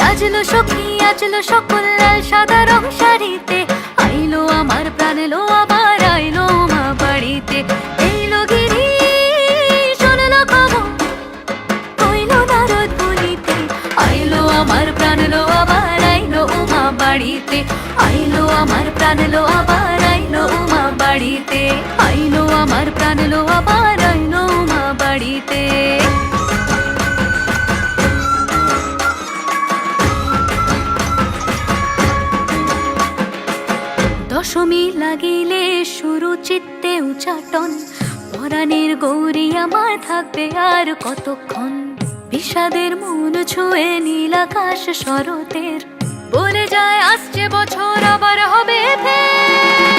সাজলো সখী আজলো সকল লাল সাদা রং শাড়িতে, আইলো আমার প্রাণ এলো আবার আইলো মা বাড়িতে। এইলো গিরি শুনলো খবর কইলো নারদ বলিতে, আইলো আমার প্রাণ এলো আবার আইলো মা বাড়িতে। আইলো আমার প্রাণ এলো আবার আইলো মা বাড়িতে, আইলো আমার প্রাণ এলো আবার আইলো মা বাড়িতে। দশমী লাগিলে শুরু চিত্তে উচাটন, পরাণের গৌরী আমার থাকবে আর কতক্ষণ। বিষাদের মন ছুঁয়ে নীল আকাশ শরতের, বলে যায় আসছে বছর আবার হবে ফের।